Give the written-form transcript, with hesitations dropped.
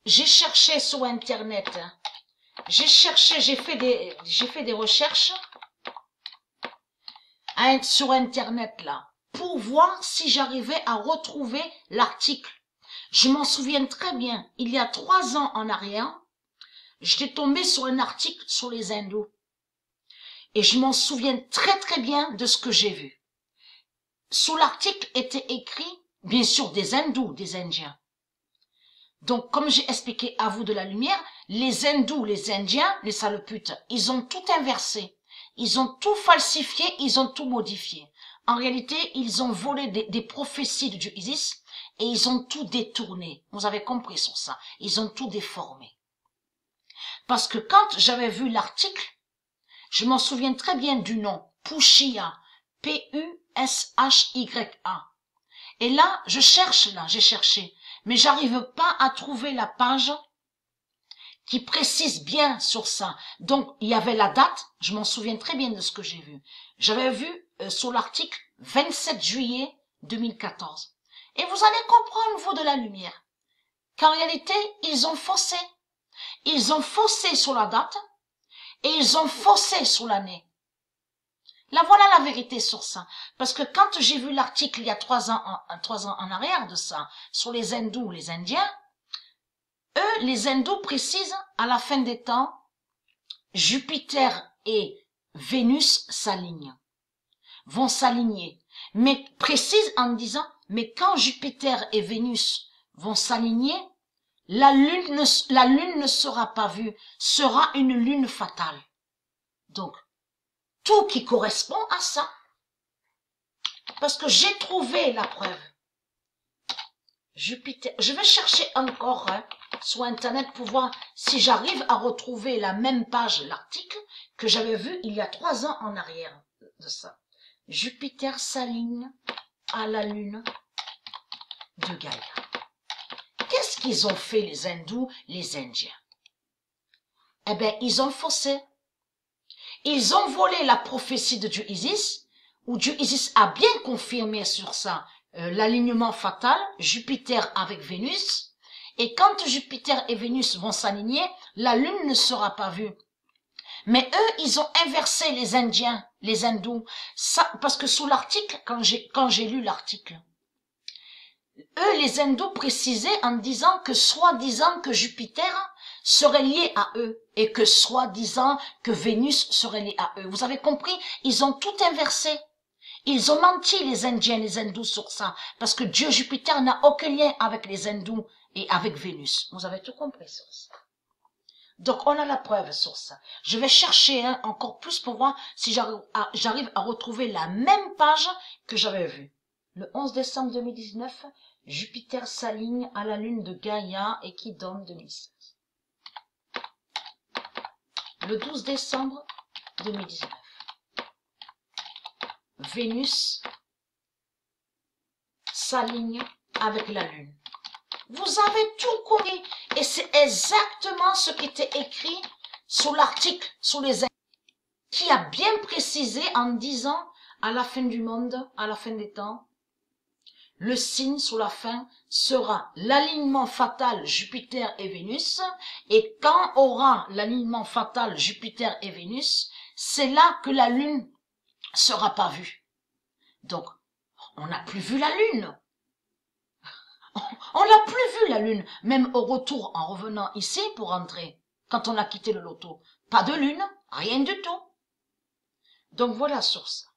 j'ai cherché sur Internet, j'ai fait des recherches sur Internet là, pour voir si j'arrivais à retrouver l'article. Je m'en souviens très bien, il y a 3 ans en arrière, j'étais tombée sur un article sur les hindous. Et je m'en souviens très très bien de ce que j'ai vu. Sous l'article était écrit, bien sûr, des hindous, des indiens. Donc, comme j'ai expliqué à vous de la lumière, les hindous, les indiens, les saloputes, ils ont tout inversé. Ils ont tout falsifié, ils ont tout modifié. En réalité, ils ont volé des prophéties de Dieu Isis et ils ont tout détourné. Vous avez compris sur ça. Ils ont tout déformé. Parce que quand j'avais vu l'article, je m'en souviens très bien du nom, Pushya, P-U-S-H-Y-A. Et là, j'ai cherché, mais j'arrive pas à trouver la page qui précise bien sur ça. Donc, il y avait la date, je m'en souviens très bien de ce que j'ai vu. J'avais vu sur l'article 27 juillet 2014. Et vous allez comprendre, vous, de la lumière, qu'en réalité, ils ont faussé. Ils ont faussé sur la date et ils ont faussé sur l'année. Là, voilà la vérité sur ça. Parce que quand j'ai vu l'article il y a 3 ans en arrière de ça, sur les hindous, les indiens, eux, les hindous précisent, à la fin des temps, Jupiter et Vénus s'alignent, vont s'aligner. Mais précise en disant, mais quand Jupiter et Vénus vont s'aligner, la lune ne sera pas vue, sera une lune fatale. Donc, tout qui correspond à ça. Parce que j'ai trouvé la preuve. Jupiter, je vais chercher encore sur Internet pour voir si j'arrive à retrouver la même page, l'article que j'avais vu il y a 3 ans en arrière de ça. Jupiter s'aligne à la lune de Gaïa. Qu'est-ce qu'ils ont fait les hindous, les indiens? Eh bien, ils ont faussé. Ils ont volé la prophétie de Dieu Isis, où Dieu Isis a bien confirmé sur ça l'alignement fatal, Jupiter avec Vénus. Et quand Jupiter et Vénus vont s'aligner, la lune ne sera pas vue. Mais eux, ils ont inversé les Indiens, les hindous. Ça, parce que sous l'article, quand j'ai lu l'article, eux, les hindous précisaient en disant que soi-disant que Jupiter serait lié à eux et que soi-disant que Vénus serait lié à eux. Vous avez compris? Ils ont tout inversé. Ils ont menti, les Indiens, les hindous, sur ça. Parce que Dieu Jupiter n'a aucun lien avec les hindous et avec Vénus. Vous avez tout compris sur ça. Donc, on a la preuve sur ça. Je vais chercher encore plus pour voir si j'arrive à retrouver la même page que j'avais vue. Le 11 décembre 2019, Jupiter s'aligne à la lune de Gaïa et qui donne 2016. Le 12 décembre 2019, Vénus s'aligne avec la lune. Vous avez tout compris et c'est exactement ce qui était écrit sur l'article, sur les qui a bien précisé en disant à la fin du monde, à la fin des temps, le signe sur la fin sera l'alignement fatal Jupiter et Vénus, et quand aura l'alignement fatal Jupiter et Vénus, c'est là que la lune sera pas vue. Donc, on n'a plus vu la lune. On n'a plus vu la lune, même au retour en revenant ici pour rentrer, quand on a quitté le loto. Pas de lune, rien du tout. Donc voilà sur ça.